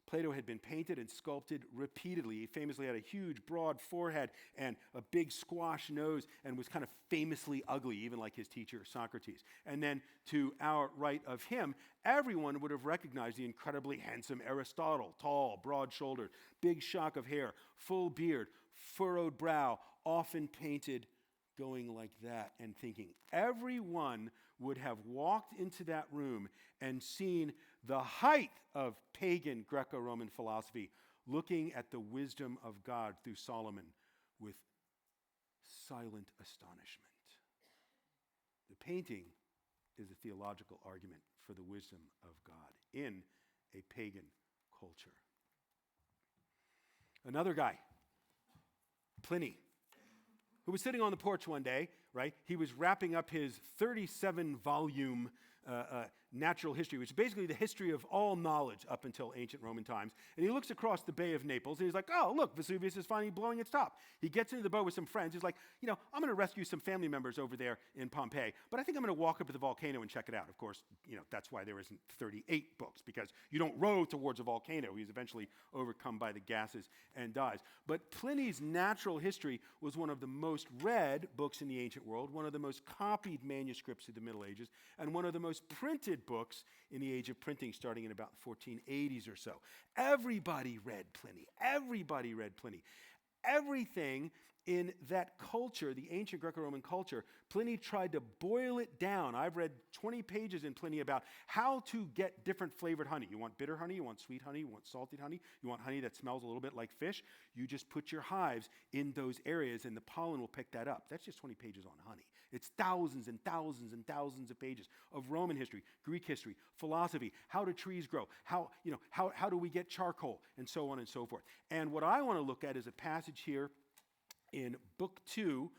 Plato had been painted and sculpted repeatedly. He famously had a huge, broad forehead and a big squash nose and was kind of famously ugly, even like his teacher, Socrates. And then to our right of him, everyone would have recognized the incredibly handsome Aristotle, tall, broad-shouldered, big shock of hair, full beard, furrowed brow, often painted going like that and thinking. Everyone would have walked into that room and seen the height of pagan Greco-Roman philosophy, looking at the wisdom of God through Solomon with silent astonishment. The painting is a theological argument for the wisdom of God in a pagan culture. Another guy, Pliny, who was sitting on the porch one day, right? He was wrapping up his 37-volume natural history, which is basically the history of all knowledge up until ancient Roman times. And he looks across the Bay of Naples, and he's like, oh, look, Vesuvius is finally blowing its top. He gets into the boat with some friends. He's like, I'm going to rescue some family members over there in Pompeii, but I think I'm going to walk up to the volcano and check it out. Of course, that's why there isn't 38 books, because you don't row towards a volcano. He's eventually overcome by the gases and dies. But Pliny's natural history was one of the most read books in the ancient world, one of the most copied manuscripts of the Middle Ages, and one of the most printed books in the age of printing, starting in about the 1480s or so. Everybody read Pliny. Everybody read Pliny. Everything in that culture, the ancient Greco-Roman culture, Pliny tried to boil it down. I've read 20 pages in Pliny about how to get different flavored honey. You want bitter honey, you want sweet honey, you want salted honey, you want honey that smells a little bit like fish. You just put your hives in those areas and the pollen will pick that up. That's just 20 pages on honey. It's thousands and thousands and thousands of pages of Roman history, Greek history, philosophy, how do trees grow, how do we get charcoal, and so on and so forth. And what I want to look at is a passage here in Book 2,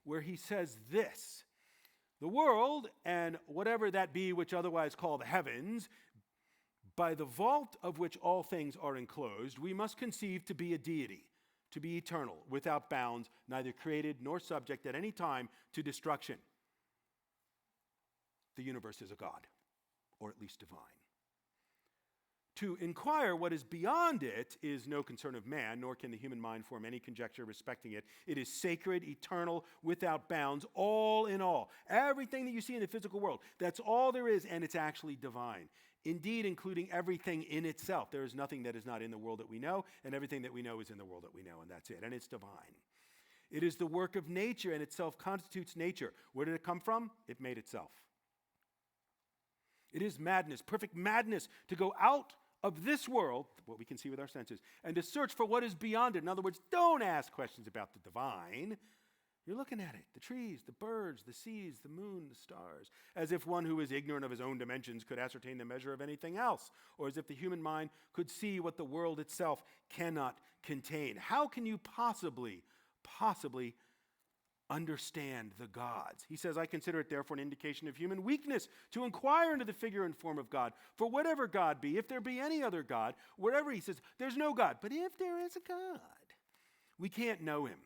where he says this: the world, and whatever that be which otherwise call the heavens, by the vault of which all things are enclosed, we must conceive to be a deity, to be eternal, without bounds, neither created nor subject at any time to destruction. The universe is a God, or at least divine. To inquire what is beyond it is no concern of man, nor can the human mind form any conjecture respecting it. It is sacred, eternal, without bounds, all in all. Everything that you see in the physical world, that's all there is, and it's actually divine. Indeed, including everything in itself. There is nothing that is not in the world that we know, and everything that we know is in the world that we know, and that's it, and it's divine. It is the work of nature, and itself constitutes nature. Where did it come from? It made itself. It is madness, perfect madness, to go out of this world, what we can see with our senses, and to search for what is beyond it. In other words, don't ask questions about the divine. You're looking at it, the trees, the birds, the seas, the moon, the stars, as if one who is ignorant of his own dimensions could ascertain the measure of anything else, or as if the human mind could see what the world itself cannot contain. How can you possibly understand the gods? He says, I consider it therefore an indication of human weakness to inquire into the figure and form of God. For whatever God be, if there be any other God, wherever, he says, there's no God. But if there is a God, we can't know him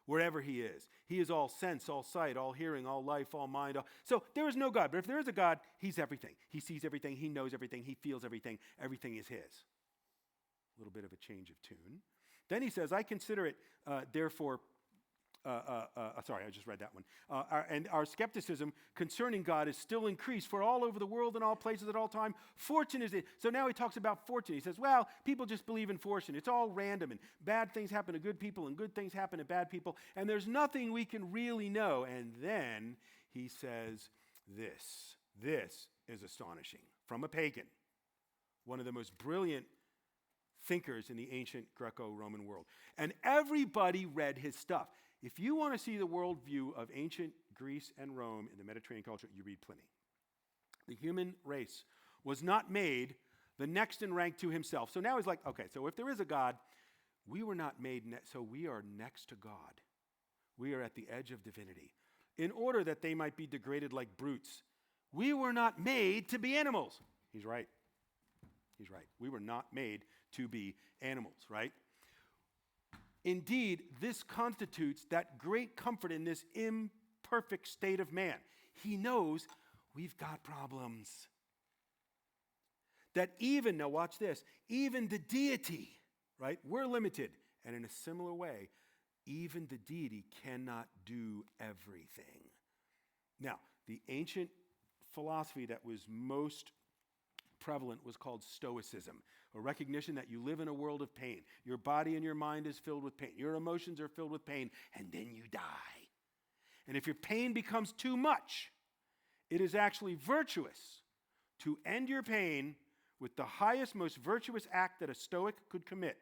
wherever he is. He is all sense, all sight, all hearing, all life, all mind. So there is no God. But if there is a God, he's everything. He sees everything. He knows everything. He feels everything. Everything is his. A little bit of a change of tune. Then he says, I consider it therefore sorry, I just read that one. And our skepticism concerning God is still increased, for all over the world, in all places, at all time, fortune is it. So now he talks about fortune. He says, well, people just believe in fortune. It's all random, and bad things happen to good people, and good things happen to bad people, and there's nothing we can really know. And then he says this. This is astonishing. From a pagan, one of the most brilliant thinkers in the ancient Greco-Roman world. And everybody read his stuff. If you want to see the worldview of ancient Greece and Rome in the Mediterranean culture, you read Pliny. The human race was not made the next in rank to himself. So now he's like, okay, so if there is a God, we were not made, so we are next to God. We are at the edge of divinity. In order that they might be degraded like brutes, we were not made to be animals. He's right. He's right. We were not made to be animals, right? Indeed, this constitutes that great comfort in this imperfect state of man. He knows we've got problems. That even, now watch this, even the deity, right? We're limited. And in a similar way, even the deity cannot do everything. Now, the ancient philosophy that was most prevalent was called Stoicism, a recognition that you live in a world of pain. Your body and your mind is filled with pain. Your emotions are filled with pain, and then you die. And if your pain becomes too much, it is actually virtuous to end your pain with the highest, most virtuous act that a Stoic could commit,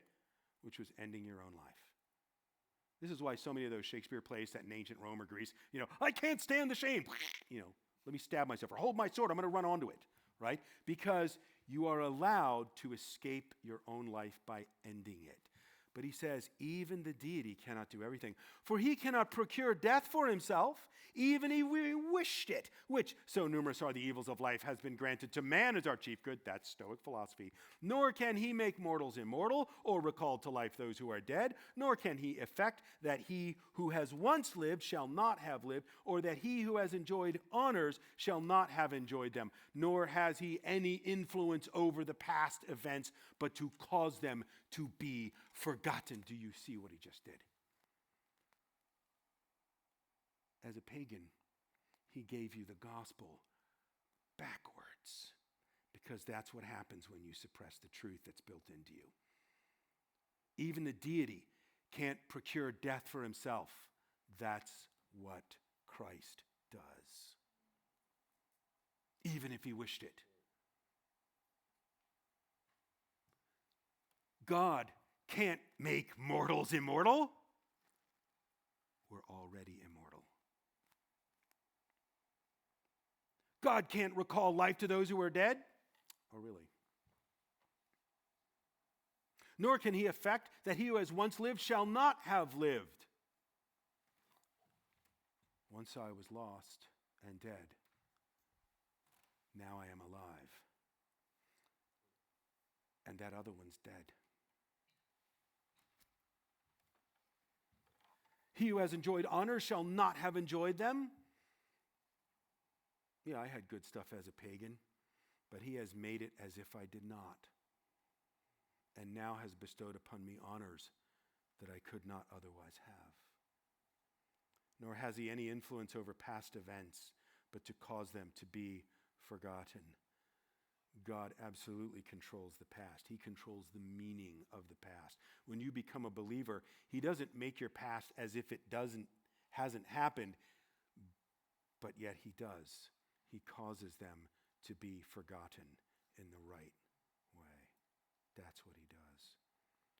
which was ending your own life. This is why so many of those Shakespeare plays set in ancient Rome or Greece, I can't stand the shame. Let me stab myself, or hold my sword, I'm going to run onto it. Right? Because you are allowed to escape your own life by ending it. But he says, even the deity cannot do everything. For he cannot procure death for himself, even if he wished it, which, so numerous are the evils of life, has been granted to man as our chief good. That's Stoic philosophy. Nor can he make mortals immortal, or recall to life those who are dead, nor can he effect that he who has once lived shall not have lived, or that he who has enjoyed honors shall not have enjoyed them. Nor has he any influence over the past events, but to cause them to be forgotten. Do you see what he just did? As a pagan, he gave you the gospel backwards, because that's what happens when you suppress the truth that's built into you. Even the deity can't procure death for himself. That's what Christ does, even if he wished it. God can't make mortals immortal. We're already immortal. God can't recall life to those who are dead. Oh, really? Nor can he effect that he who has once lived shall not have lived. Once I was lost and dead. Now I am alive. And that other one's dead. He who has enjoyed honor shall not have enjoyed them. Yeah, I had good stuff as a pagan, but he has made it as if I did not, and now has bestowed upon me honors that I could not otherwise have. Nor has he any influence over past events, but to cause them to be forgotten. God absolutely controls the past. He controls the meaning of the past. When you become a believer, he doesn't make your past as if it hasn't happened, but yet he does. He causes them to be forgotten in the right way. That's what he does.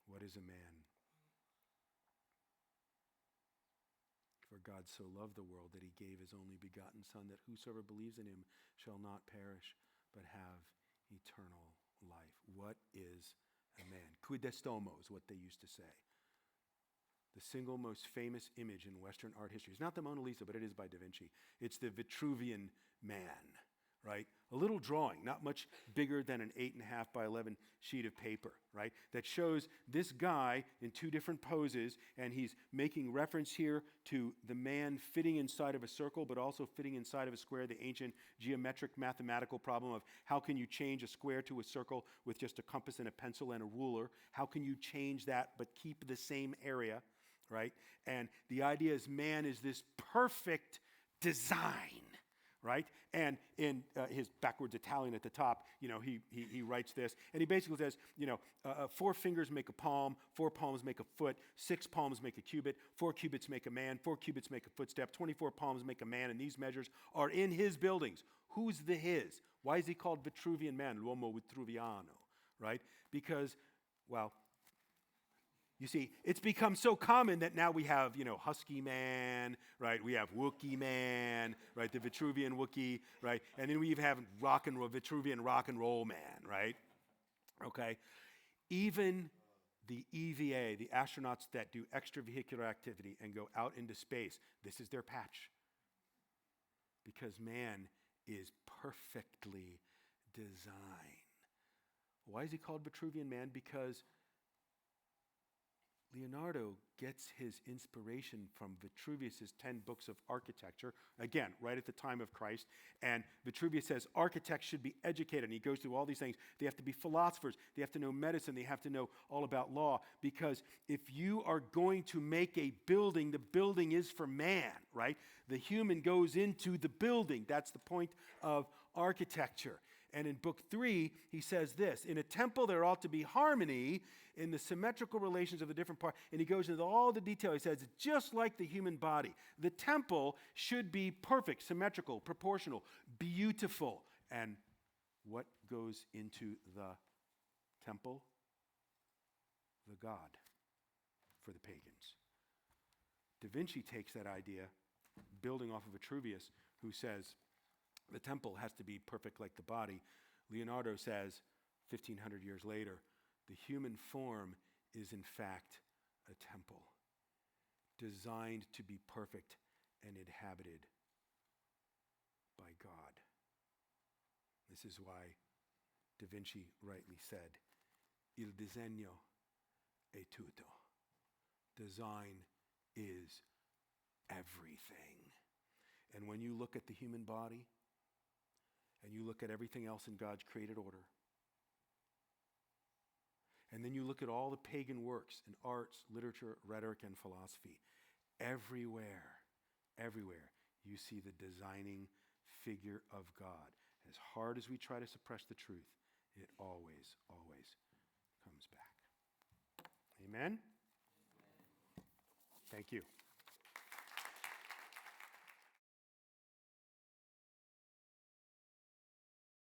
What is a man? For God so loved the world that he gave his only begotten Son, that whosoever believes in him shall not perish, but have eternal life. What is a man? Quid est homo is what they used to say. The single most famous image in Western art history. It's not the Mona Lisa, but it is by Da Vinci. It's the Vitruvian man, right? A little drawing, not much bigger than an 8.5 by 11 sheet of paper, right? That shows this guy in two different poses, and he's making reference here to the man fitting inside of a circle, but also fitting inside of a square, the ancient geometric mathematical problem of how can you change a square to a circle with just a compass and a pencil and a ruler? How can you change that but keep the same area, right? And the idea is man is this perfect design, right? And in his backwards Italian at the top, he writes this, and he basically says, 4 fingers make a palm, 4 palms make a foot, 6 palms make a cubit, 4 cubits make a man, 4 cubits make a footstep, 24 palms make a man, and these measures are in his buildings. Who's the his? Why is he called Vitruvian man, l'uomo vitruviano, right? Because, well, you see, it's become so common that now we have, Husky Man, right? We have Wookiee Man, right? The Vitruvian Wookiee, right? And then we even have Vitruvian rock and roll man, right? Okay. Even the EVA, the astronauts that do extravehicular activity and go out into space, this is their patch. Because man is perfectly designed. Why is he called Vitruvian man? Because Leonardo gets his inspiration from Vitruvius' 10 books of architecture, again, right at the time of Christ. And Vitruvius says architects should be educated. And he goes through all these things. They have to be philosophers. They have to know medicine. They have to know all about law. Because if you are going to make a building, the building is for man, right? The human goes into the building. That's the point of architecture. And in book 3, he says this: in a temple there ought to be harmony in the symmetrical relations of the different parts. And he goes into all the detail. He says, just like the human body, the temple should be perfect, symmetrical, proportional, beautiful. And what goes into the temple? The God for the pagans. Da Vinci takes that idea, building off of Vitruvius, who says the temple has to be perfect like the body. Leonardo says, 1,500 years later, the human form is in fact a temple, designed to be perfect and inhabited by God. This is why Da Vinci rightly said, Il disegno è tutto. Design is everything. And when you look at the human body, and you look at everything else in God's created order, and then you look at all the pagan works in arts, literature, rhetoric, and philosophy, everywhere, you see the designing figure of God. As hard as we try to suppress the truth, it always comes back. Amen? Thank you.